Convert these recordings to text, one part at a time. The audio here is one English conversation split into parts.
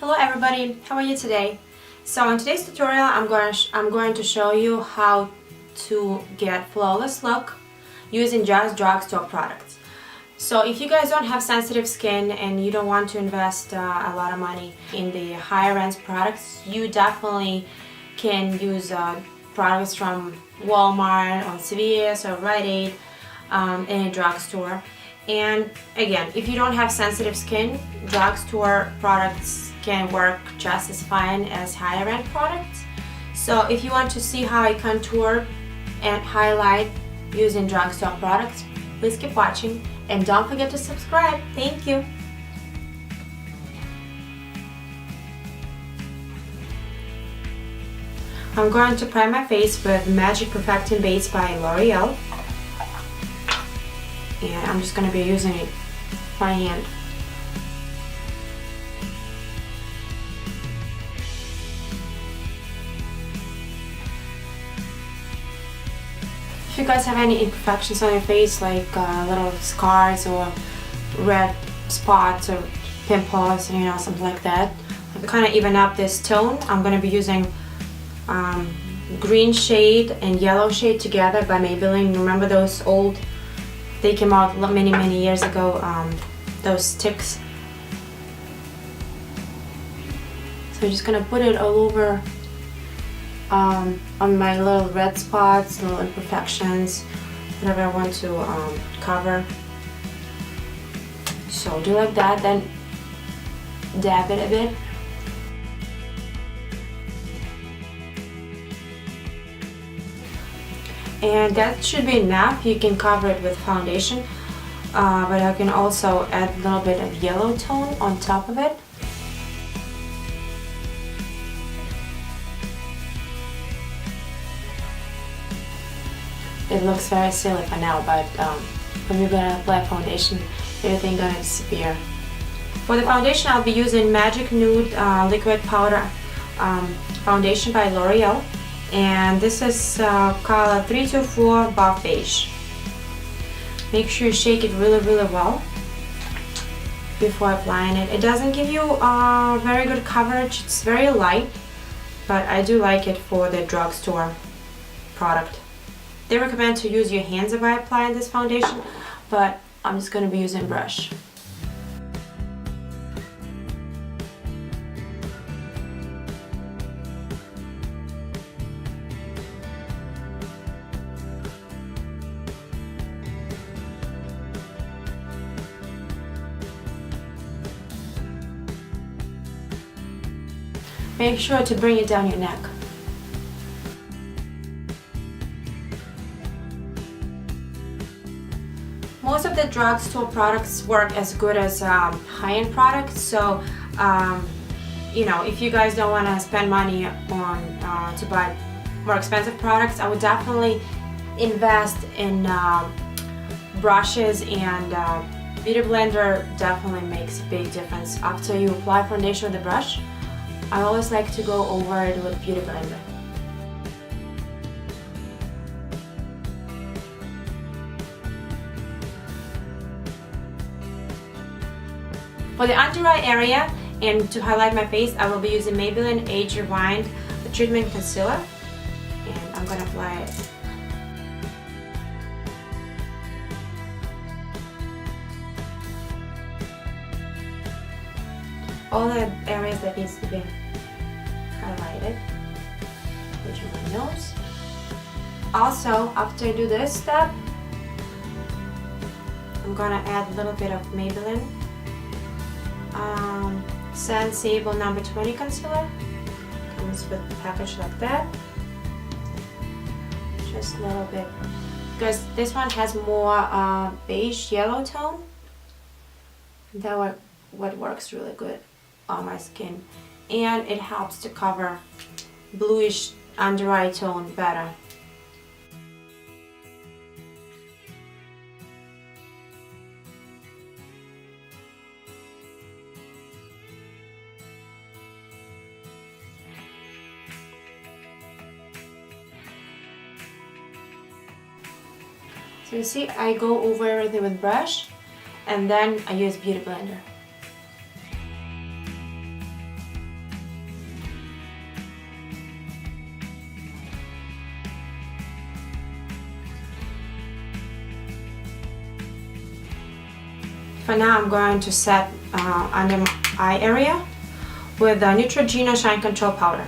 Hello everybody, how are you today? So in today's tutorial I'm going to show you how to get flawless look using just drugstore products. So if you guys don't have sensitive skin and you don't want to invest a lot of money in the higher end products, you definitely can use products from Walmart or CVS or Rite Aid in a drugstore. And again, if you don't have sensitive skin, drugstore products can work just as fine as higher end products. So if you want to see how I contour and highlight using drugstore products, please keep watching and don't forget to subscribe. Thank you. I'm going to prime my face with Magic Perfecting Base by L'Oreal. And I'm just going to be using it by hand. If you guys have any imperfections on your face, like little scars or red spots or pimples, something like that, to kind of even up this tone, I'm going to be using green shade and yellow shade together by Maybelline. Remember those old? They came out many years ago, those sticks. So I'm just gonna put it all over on my little red spots, little imperfections, whatever I want to cover. So do like that, then dab it a bit. And that should be enough. You can cover it with foundation, but I can also add a little bit of yellow tone on top of it. It looks very silly for now, but when you're gonna apply foundation, everything gonna disappear. For the foundation, I'll be using Magic Nude Liquid Powder Foundation by L'Oreal. And this is color 324 Buff Beige. Make sure you shake it really well before applying it. It doesn't give you very good coverage, it's very light, but I do like it for the drugstore product. They recommend to use your hands if I apply this foundation, but I'm just going to be using brush. Make sure to bring it down your neck. Most of the drugstore products work as good as high-end products, so if you guys don't want to spend money on to buy more expensive products, I would definitely invest in brushes, and beauty blender definitely makes a big difference. After you apply foundation with the brush, I always like to go over it with beauty blender. For the under eye area and to highlight my face, I will be using Maybelline Age Rewind Treatment Concealer, and I'm going to apply it. All the areas that needs to be highlighted, which is my nose. Also, after I do this step, I'm gonna add a little bit of Maybelline Sable number 20 concealer. Comes with a package like that. Just a little bit, because this one has more beige yellow tone. That what works really good on my skin, and it helps to cover bluish under eye tone better. So you see, I go over everything with brush, and then I use beauty blender. For now, I'm going to set under my eye area with the Neutrogena Shine Control powder.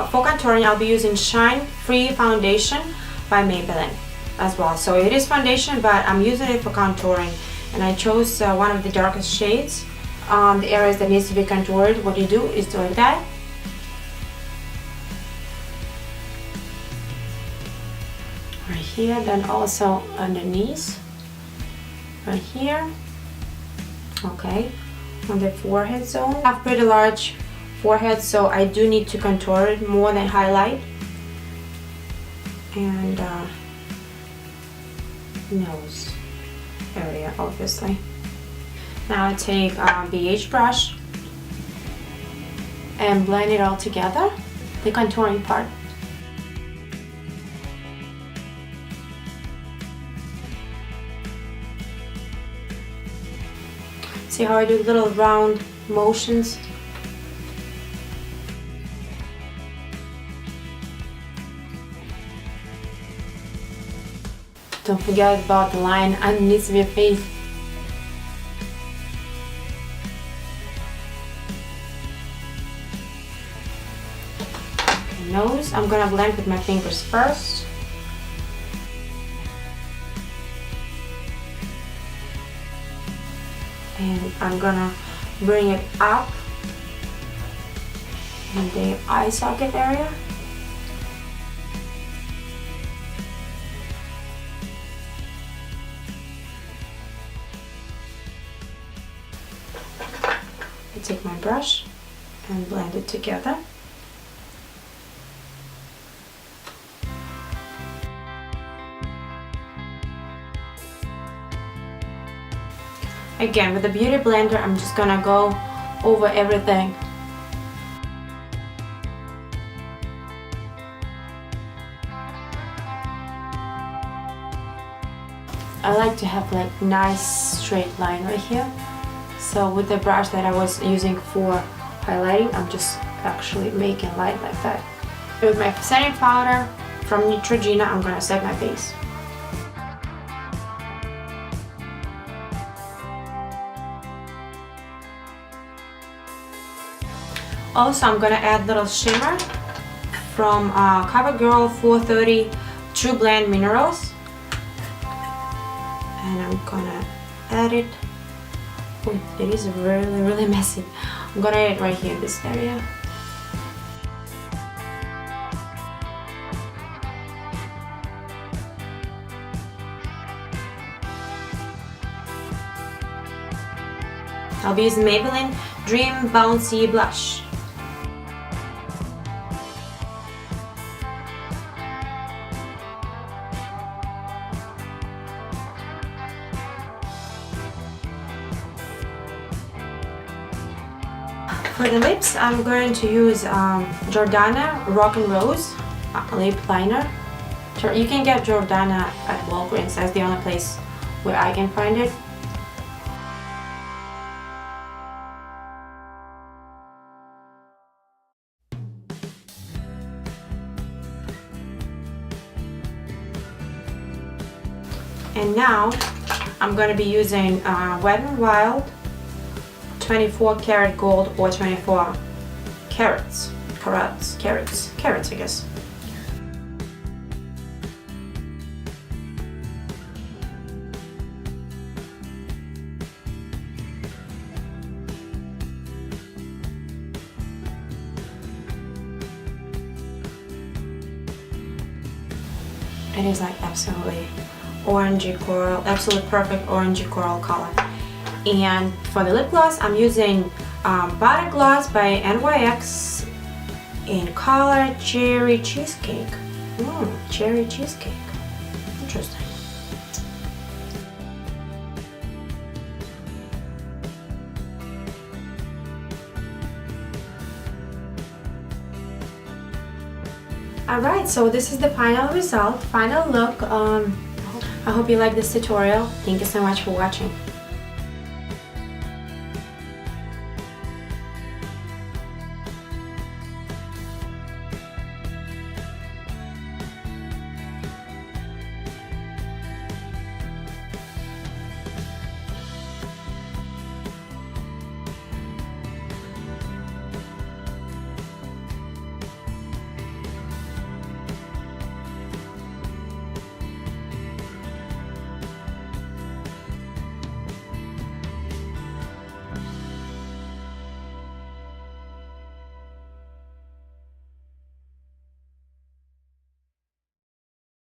For contouring, I'll be using Shine Free Foundation by Maybelline as well. So it is foundation, but I'm using it for contouring, and I chose one of the darkest shades on the areas that needs to be contoured. What you do is do like that. Right here, then also underneath, right here. Okay, on the forehead zone. I have pretty large forehead, so I do need to contour it more than highlight. And nose area, obviously. Now I take a BH brush and blend it all together, the contouring part. See how I do little round motions? Don't forget about the line underneath your face. The nose, I'm gonna blend with my fingers first. And I'm gonna bring it up in the eye socket area. I take my brush and blend it together. Again, with the beauty blender, I'm just gonna go over everything. I like to have like nice straight line right here. So with the brush that I was using for highlighting, I'm just actually making light like that. With my setting powder from Neutrogena, I'm gonna set my base. Also, I'm gonna add little shimmer from COVERGIRL 430 Trublend Minerals, and I'm gonna add it. Oh, it is really messy. I'm gonna add it right here in this area. I'll be using Maybelline Dream Bouncy Blush. For the lips, I'm going to use Jordana Rock and Rose lip liner. You can get Jordana at Walgreens. That's the only place where I can find it. And now I'm going to be using Wet n Wild 24 karat gold or 24 carats, I guess. It is like absolutely orangey coral, absolute perfect orangey coral color. And for the lip gloss, I'm using Butter Gloss by NYX in color Cherry Cheesecake. Cherry Cheesecake. Interesting. Alright, so this is the final result, final look. I hope you like this tutorial. Thank you so much for watching.